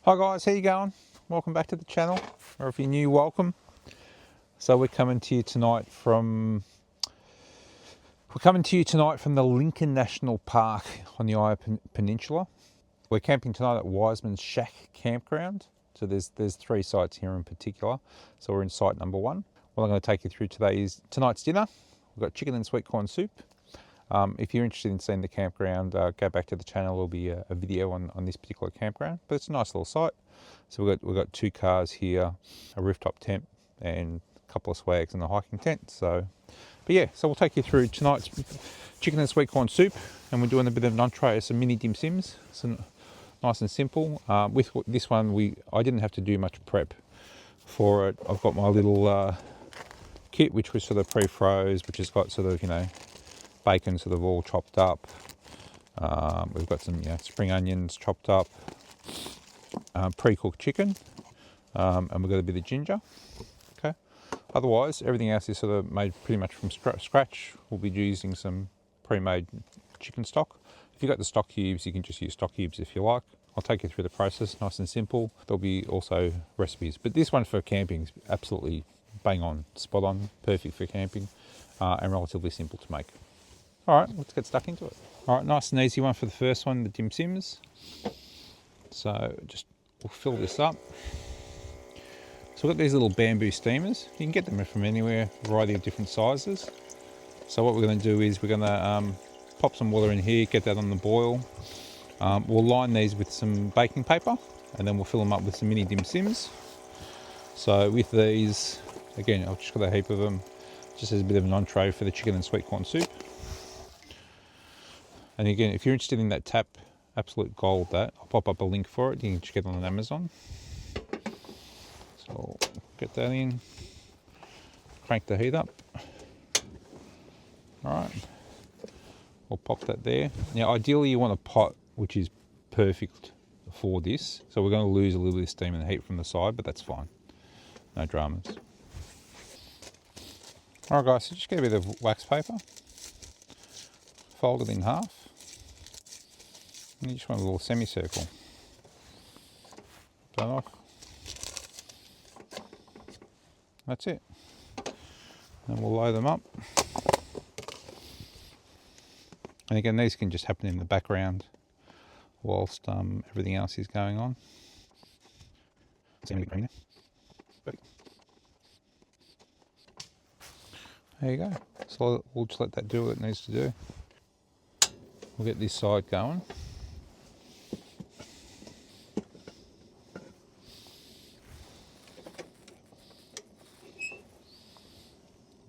Hi guys, how you going? Welcome back to the channel, or if you're new, welcome. So we're coming to you tonight from the Lincoln National Park on the Eye Peninsula. We're camping tonight at Wiseman's Shack Campground. So there's three sites here in particular. So we're in site number one. What I'm going to take you through today is tonight's dinner. We've got chicken and sweet corn soup. If you're interested in seeing the campground, go back to the channel. There'll be a video on this particular campground, but it's a nice little site. So we've got two cars here, a rooftop tent, and a couple of swags and a hiking tent. So we'll take you through tonight's chicken and sweet corn soup, and we're doing a bit of an entree, some mini dim sims. So nice and simple. With this one, I didn't have to do much prep for it. I've got my little kit, which was sort of pre-froze, which has got sort of, bacon sort of all chopped up. We've got some spring onions chopped up, pre-cooked chicken, and we've got a bit of ginger. Okay. Otherwise, everything else is sort of made pretty much from scratch. We'll be using some pre-made chicken stock. If you've got the stock cubes, you can just use stock cubes if you like. I'll take you through the process, nice and simple. There'll be also recipes, but this one for camping is absolutely bang on, spot on, perfect for camping, and relatively simple to make. All right, let's get stuck into it. All right, nice and easy one for the first one, the dim sims. So we'll fill this up. So we've got these little bamboo steamers. You can get them from anywhere, a variety of different sizes. So what we're going to do is we're going to pop some water in here, get that on the boil. We'll line these with some baking paper, and then we'll fill them up with some mini dim sims. So with these, again, I've just got a heap of them, just as a bit of an entree for the chicken and sweet corn soup. And again, if you're interested in that tap, absolute gold that, I'll pop up a link for it. You can just get it on Amazon. So I'll get that in, crank the heat up. All right, we'll pop that there. Now, ideally you want a pot which is perfect for this. So we're going to lose a little bit of steam and heat from the side, but that's fine. No dramas. All right guys, so just get a bit of wax paper, fold it in half. And you just want a little semicircle. Turn off. That's it. And we'll load them up. And again, these can just happen in the background whilst everything else is going on. There you go. So we'll just let that do what it needs to do. We'll get this side going.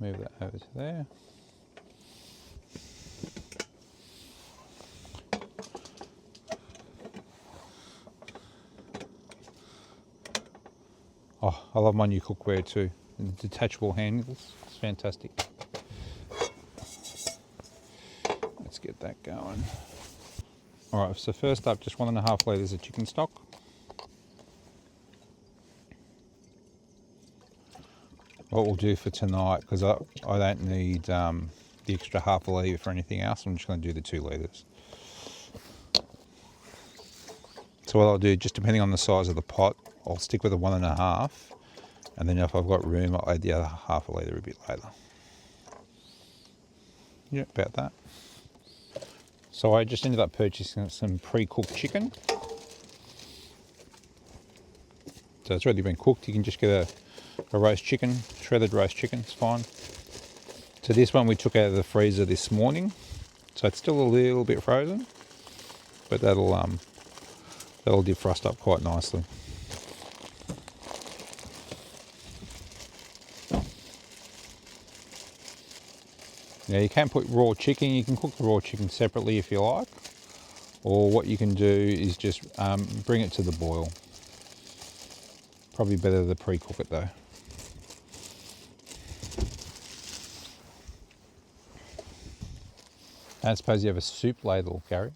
Move that over to there. Oh, I love my new cookware too. The detachable handles, it's fantastic. Let's get that going. All right, so first up, just 1.5 litres of chicken stock. What we'll do for tonight, because I don't need the extra half a litre for anything else, I'm just going to do the 2 litres. So what I'll do, just depending on the size of the pot, I'll stick with a 1.5, and then if I've got room, I'll add the other half a litre a bit later. Yeah, about that. So I just ended up purchasing some pre-cooked chicken. So it's already been cooked. You can just get a roast chicken, shredded roast chicken, it's fine. So this one we took out of the freezer this morning. So it's still a little bit frozen, but that'll defrost up quite nicely. Now you can put raw chicken, you can cook the raw chicken separately if you like, or what you can do is just bring it to the boil. Probably better to pre-cook it though. I don't suppose you have a soup ladle, Gary?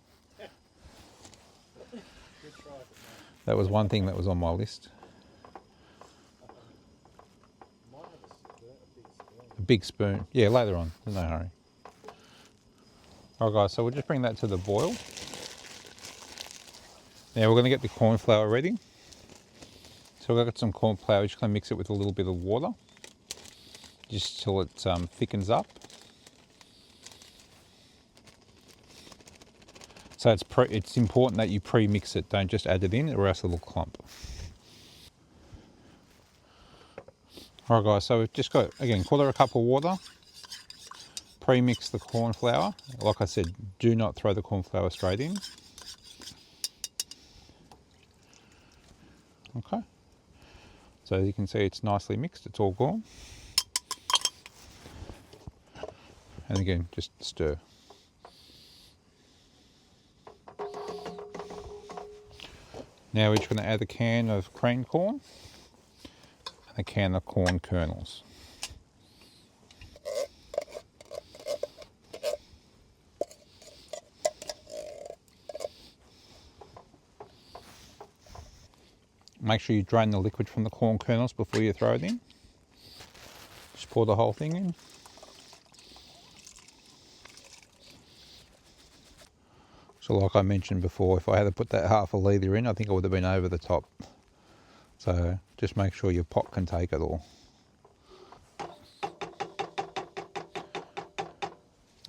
That was one thing that was on my list. A big spoon. Yeah, later on. There's no hurry. All right, guys, so we'll just bring that to the boil. Now we're going to get the corn flour ready. So I've got some corn flour, just going to mix it with a little bit of water, just till it thickens up. So it's important that you pre-mix it, don't just add it in or else it'll clump. Alright guys, so we've just got, again, 1/4 cup of water, pre-mix the corn flour. Like I said, do not throw the corn flour straight in. Okay, so as you can see it's nicely mixed, it's all gone. And again, just stir. Now we're just going to add a can of creamed corn and a can of corn kernels. Make sure you drain the liquid from the corn kernels before you throw it in. Just pour the whole thing in. So like I mentioned before, if I had to put that 1/2 litre in, I think it would have been over the top. So just make sure your pot can take it all.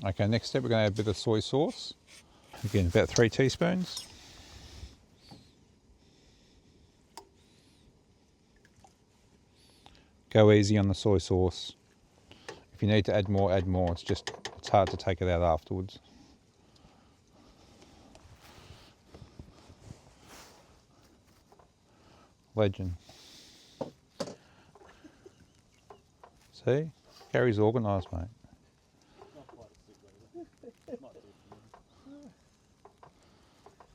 Okay, next step we're going to add a bit of soy sauce. Again, about 3 teaspoons. Go easy on the soy sauce. If you need to add more, add more. It's hard to take it out afterwards. Legend. See? Gary's organised, mate.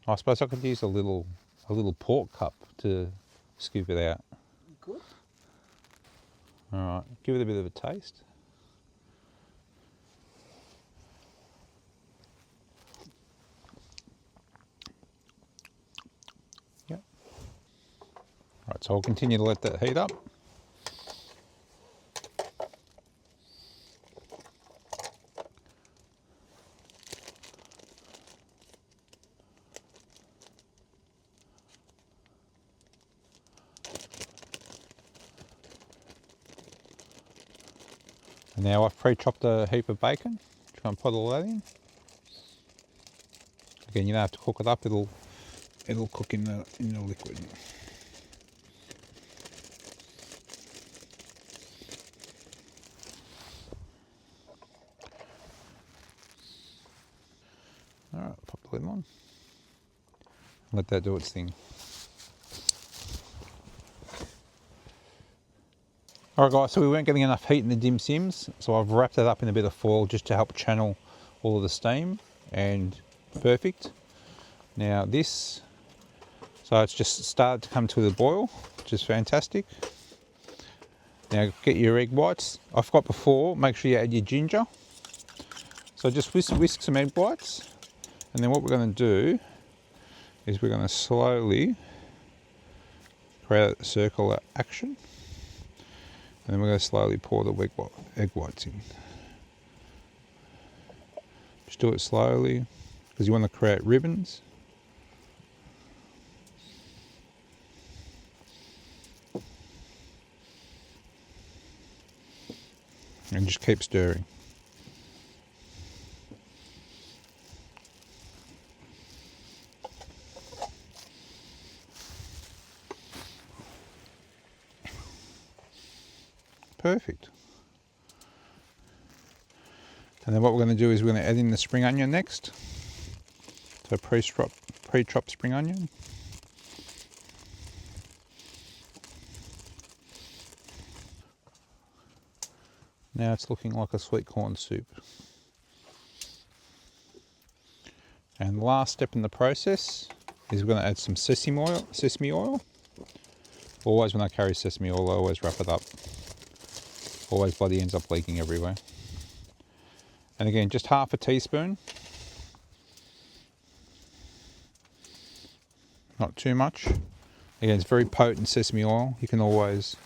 I suppose I could use a little pork cup to scoop it out. Good. Alright, give it a bit of a taste. Yep. Alright, so I'll continue to let that heat up. And now I've pre-chopped a heap of bacon. Just going to put all that in. Again, you don't have to cook it up. It'll cook in the liquid. All right, pop the lid on. Let that do its thing. All right, guys. So we weren't getting enough heat in the dim sims, so I've wrapped it up in a bit of foil just to help channel all of the steam. And perfect. Now this. So it's just started to come to the boil, which is fantastic. Now get your egg whites. I forgot before, make sure you add your ginger. So just whisk some egg whites. And then what we're going to do is we're going to slowly create a circular action. And then we're going to slowly pour the egg whites in. Just do it slowly because you want to create ribbons. And just keep stirring. Perfect. And then what we're going to do is we're going to add in the spring onion next. So pre-chopped spring onion. Now it's looking like a sweet corn soup. And the last step in the process is we're going to add some sesame oil. Always when I carry sesame oil, I always wrap it up. Always bloody ends up leaking everywhere. And again, just 1/2 teaspoon. Not too much. Again, it's very potent sesame oil. You can always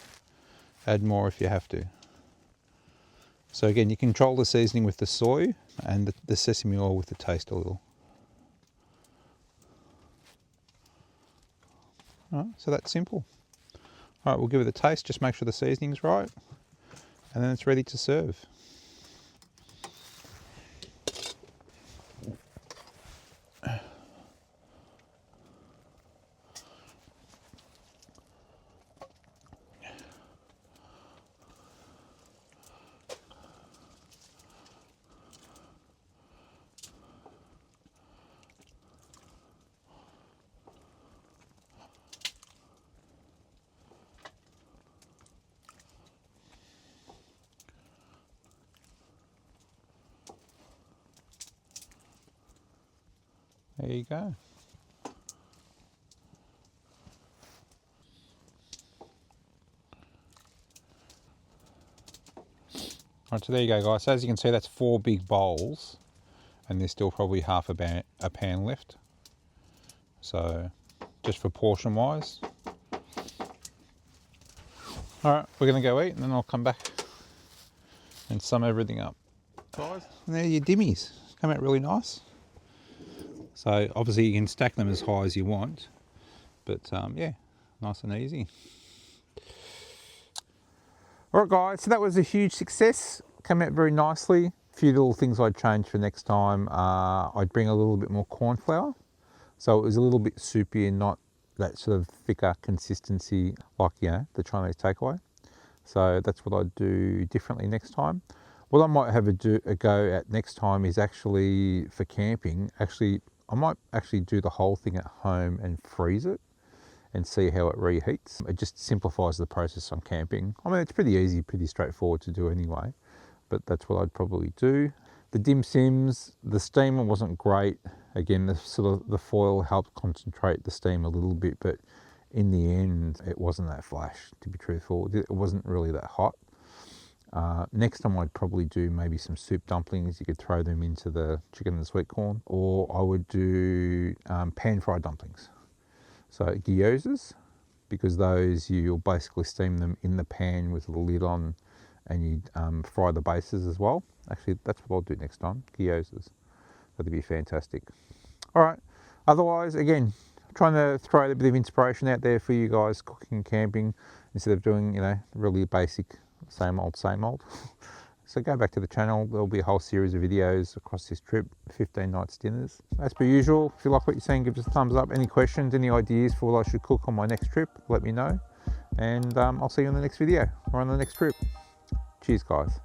add more if you have to. So again, you control the seasoning with the soy and the sesame oil with the taste a little. All right, so that's simple. All right, we'll give it a taste, just make sure the seasoning's right, and then it's ready to serve. There you go. Right, so there you go, guys. So as you can see, that's 4 big bowls, and there's still probably half a pan left. So just for portion wise. All right, we're gonna go eat, and then I'll come back and sum everything up. Guys, and there are your dimmies. Come out really nice. So obviously you can stack them as high as you want, but yeah, nice and easy. All right, guys, so that was a huge success. Came out very nicely. A few little things I'd change for next time. I'd bring a little bit more corn flour, so it was a little bit soupy and not that sort of thicker consistency like, you know, the Chinese takeaway. So that's what I'd do differently next time. What I might have a go at next time is actually for camping. Actually, I might actually do the whole thing at home and freeze it and see how it reheats. It just simplifies the process on camping. I mean, it's pretty easy, pretty straightforward to do anyway, but that's what I'd probably do. The dim sims, the steamer wasn't great. Again, the foil helped concentrate the steam a little bit, but in the end, it wasn't that flash, to be truthful. It wasn't really that hot. Next time I'd probably do maybe some soup dumplings. You could throw them into the chicken and sweet corn, or I would do pan-fried dumplings. So gyozas, because those you'll basically steam them in the pan with the lid on, and you fry the bases as well. Actually, that's what I'll do next time, gyozas. That'd be fantastic. All right, otherwise, again, trying to throw a bit of inspiration out there for you guys cooking and camping instead of doing, you know, really basic same old. So go back to the channel. There'll be a whole series of videos across this trip, 15 nights dinners. As per usual, if you like what you're seeing, give us a thumbs up. Any questions, any ideas for what I should cook on my next trip, let me know. And I'll see you on the next video or on the next trip. Cheers, guys.